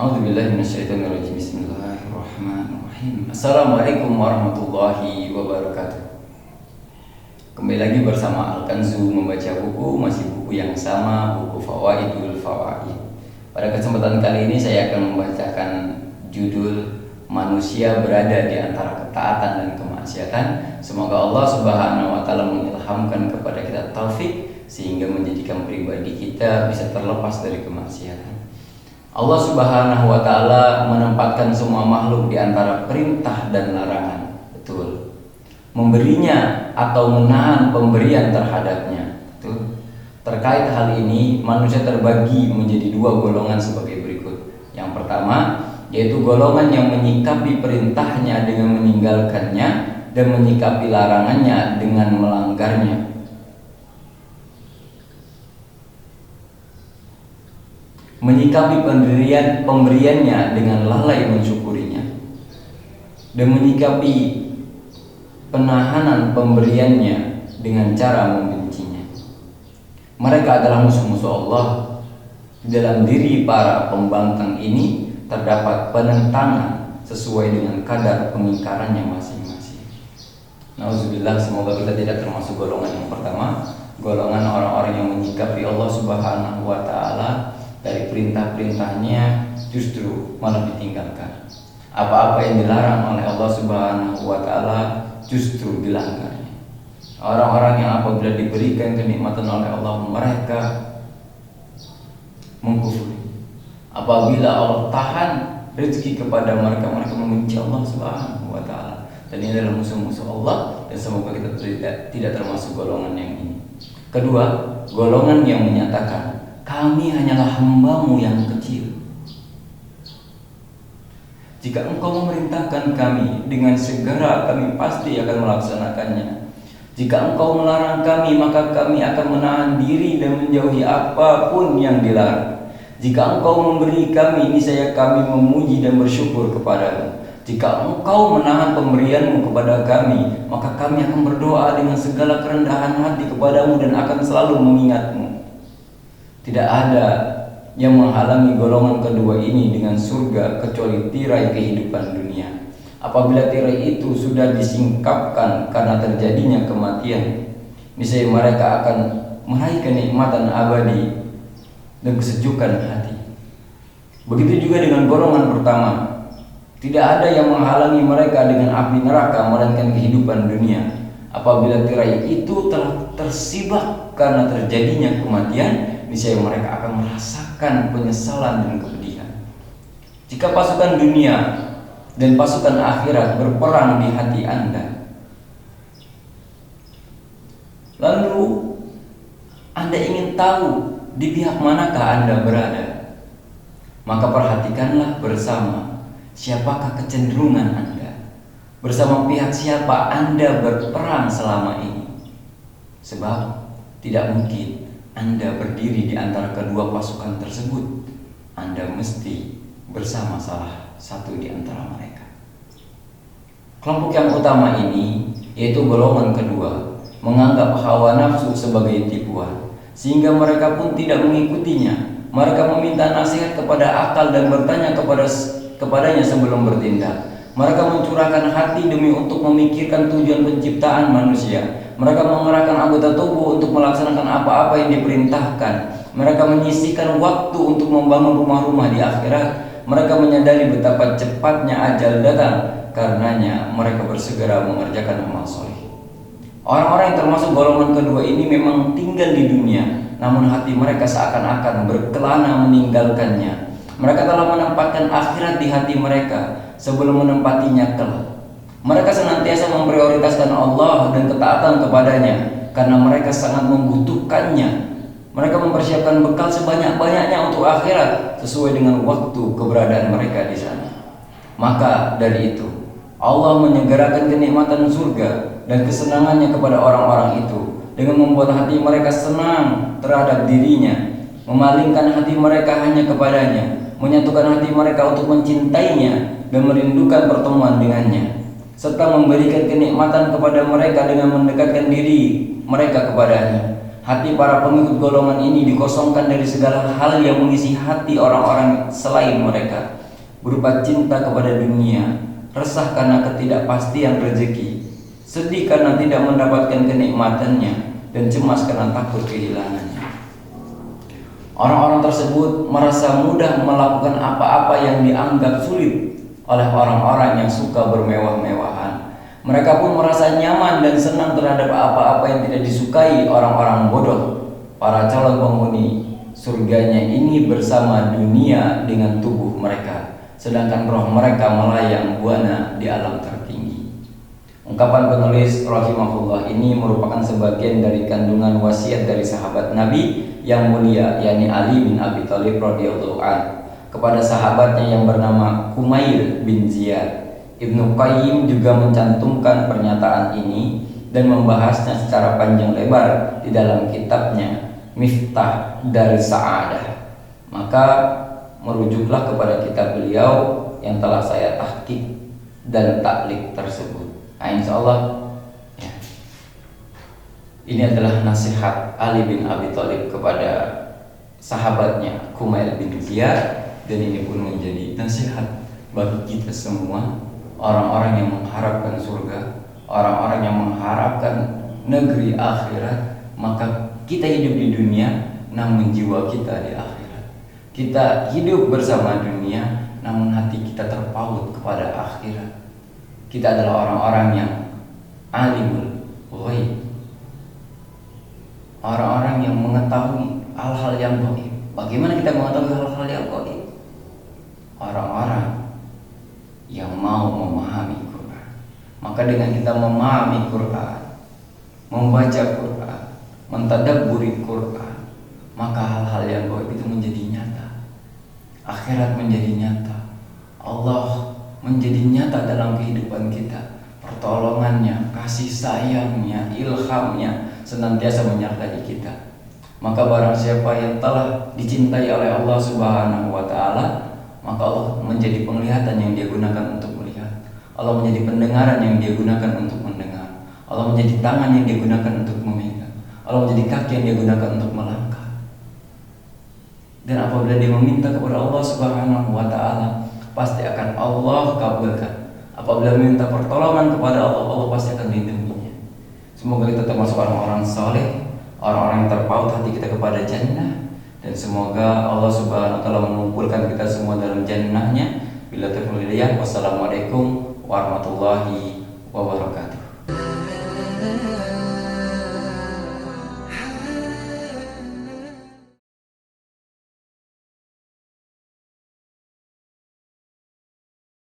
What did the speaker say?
A'udzubillahi minasyaitonirrajim. Bismillahirrahmanirrahim. Assalamualaikum warahmatullahi wabarakatuh. Kembali lagi bersama Al-Kanzu membaca buku, masih buku yang sama, buku Fawaidul Fawaid. Pada kesempatan kali ini saya akan membacakan judul Manusia Berada di Antara Ketaatan dan Kemaksiatan. Semoga Allah Subhanahu wa taala mengilhamkan kepada kita taufik sehingga menjadikan pribadi kita bisa terlepas dari kemaksiatan. Allah Subhanahu wa taala menempatkan semua makhluk di antara perintah dan larangan. Betul. Memberinya atau menahan pemberian terhadapnya. Betul. Terkait hal ini, manusia terbagi menjadi dua golongan sebagai berikut. Yang pertama, yaitu golongan yang menyikapi perintahnya dengan meninggalkannya dan menyikapi larangannya dengan melanggarnya. Menyikapi pemberiannya dengan lalai mensyukurinya, dan menyikapi penahanan pemberiannya dengan cara membencinya. Mereka adalah musuh-musuh Allah. Di dalam diri para pembangkang ini terdapat penentangan sesuai dengan kadar pengingkarannya masing-masing. Nauzubillah, semoga kita tidak termasuk golongan yang pertama, golongan orang-orang yang menyikapi Allah Subhanahu wa taala dari perintah-perintahnya justru malah ditinggalkan. Apa-apa yang dilarang oleh Allah Subhanahu wa taala justru dilanggarnya. Orang-orang yang apabila diberikan kenikmatan oleh Allah, mereka mengkufuri. Apabila Allah tahan rezeki kepada mereka, mereka membenci Allah Subhanahu wa taala. Dan ini adalah musuh-musuh Allah, dan semoga kita tidak termasuk golongan yang ini. Kedua, golongan yang menyatakan kami hanyalah hamba-Mu yang kecil. Jika Engkau memerintahkan kami, dengan segera kami pasti akan melaksanakannya. Jika Engkau melarang kami, maka kami akan menahan diri dan menjauhi apapun yang dilarang. Jika Engkau memberi kami, niscaya kami memuji dan bersyukur kepadamu. Jika Engkau menahan pemberian-Mu kepada kami, maka kami akan berdoa dengan segala kerendahan hati kepadamu dan akan selalu mengingat-Mu. Tidak ada yang menghalangi golongan kedua ini dengan surga kecuali tirai kehidupan dunia. Apabila tirai itu sudah disingkapkan karena terjadinya kematian, niscaya mereka akan meraih kenikmatan abadi dan kesejukan hati. Begitu juga dengan golongan pertama. Tidak ada yang menghalangi mereka dengan api neraka melainkan kehidupan dunia. Apabila tirai itu telah tersibak karena terjadinya kematian, niscaya mereka akan merasakan penyesalan dan kepedihan. Jika pasukan dunia dan pasukan akhirat berperang di hati Anda, lalu Anda ingin tahu di pihak manakah Anda berada, maka perhatikanlah bersama siapakah kecenderungan Anda, bersama pihak siapa Anda berperang selama ini. Sebab tidak mungkin Anda berdiri di antara kedua pasukan tersebut. Anda mesti bersama salah satu di antara mereka. Kelompok yang utama ini, yaitu golongan kedua, menganggap hawa nafsu sebagai tipuan, sehingga mereka pun tidak mengikutinya. Mereka meminta nasihat kepada akal dan bertanya kepadanya sebelum bertindak. Mereka mencurahkan hati demi untuk memikirkan tujuan penciptaan manusia. Mereka mengerahkan anggota tubuh untuk melaksanakan apa-apa yang diperintahkan. Mereka menyisihkan waktu untuk membangun rumah-rumah di akhirat. Mereka menyadari betapa cepatnya ajal datang. Karenanya mereka bersegera mengerjakan amal soleh. Orang-orang yang termasuk golongan kedua ini memang tinggal di dunia, namun hati mereka seakan-akan berkelana meninggalkannya. Mereka telah menempatkan akhirat di hati mereka sebelum menempatinya kelak. Mereka senantiasa memprioritaskan Allah dan ketaatan kepadanya karena mereka sangat membutuhkannya. Mereka mempersiapkan bekal sebanyak-banyaknya untuk akhirat sesuai dengan waktu keberadaan mereka di sana. Maka dari itu, Allah menyegerakan kenikmatan surga dan kesenangannya kepada orang-orang itu dengan membuat hati mereka senang terhadap dirinya, memalingkan hati mereka hanya kepadanya, menyatukan hati mereka untuk mencintainya dan merindukan pertemuan dengannya, serta memberikan kenikmatan kepada mereka dengan mendekatkan diri mereka kepadanya. Hati para pengikut golongan ini dikosongkan dari segala hal yang mengisi hati orang-orang selain mereka, berupa cinta kepada dunia, resah karena ketidakpastian rezeki, sedih karena tidak mendapatkan kenikmatannya, dan cemas karena takut kehilangannya. Orang-orang tersebut merasa mudah melakukan apa-apa yang dianggap sulit oleh orang-orang yang suka bermewah-mewahan. Mereka pun merasa nyaman dan senang terhadap apa-apa yang tidak disukai orang-orang bodoh. Para calon penghuni surganya ini bersama dunia dengan tubuh mereka, sedangkan roh mereka melayang buana di alam tertinggi. Ungkapan penulis rahimahullah ini merupakan sebagian dari kandungan wasiat dari sahabat Nabi yang mulia, yakni Ali bin Abi Thalib radhiyallahu anhu, kepada sahabatnya yang bernama Kumail bin Ziyad. Ibnu Qayyim juga mencantumkan pernyataan ini dan membahasnya secara panjang lebar di dalam kitabnya Miftah dari Sa'adah. Maka merujuklah kepada kitab beliau yang telah saya tahqiq dan taklik tersebut. Nah, insya Allah ya, ini adalah nasihat Ali bin Abi Thalib kepada sahabatnya Kumail bin Ziyad, dan ini pun menjadi nasihat bagi kita semua, orang-orang yang mengharapkan surga, orang-orang yang mengharapkan negeri akhirat. Maka kita hidup di dunia, namun jiwa kita di akhirat. Kita hidup bersama dunia, namun hati kita terpaut kepada akhirat. Kita adalah orang-orang yang alimul ghaib, orang-orang yang mengetahui hal-hal yang gaib. Bagaimana kita mengetahui hal-hal yang gaib? Orang-orang yang mau memahami Quran. Maka dengan kita memahami Quran, membaca Quran, mentadabburi Quran, maka hal-hal yang gaib itu menjadi nyata. Akhirat menjadi nyata. Allah menjadi nyata dalam kehidupan kita. Pertolongannya, kasih sayangnya, ilhamnya senantiasa menyertai kita. Maka barang siapa yang telah dicintai oleh Allah Subhanahu wa ta'ala, maka Allah menjadi penglihatan yang dia gunakan untuk melihat. Allah menjadi pendengaran yang dia gunakan untuk mendengar. Allah menjadi tangan yang dia gunakan untuk memegang. Allah menjadi kaki yang dia gunakan untuk melangkah. Dan apabila dia meminta kepada Allah Subhanahu wa ta'ala, pasti akan Allah kabulkan. Apabila minta pertolongan kepada Allah, Allah pasti akan lindunginya. Semoga kita termasuk orang-orang saleh, orang-orang yang terpaut hati kita kepada jannah. Dan semoga Allah Subhanahu wa ta'ala mengumpulkan kita semua dalam jannahnya. Bila terpilih, wassalamualaikum warahmatullahi wabarakatuh.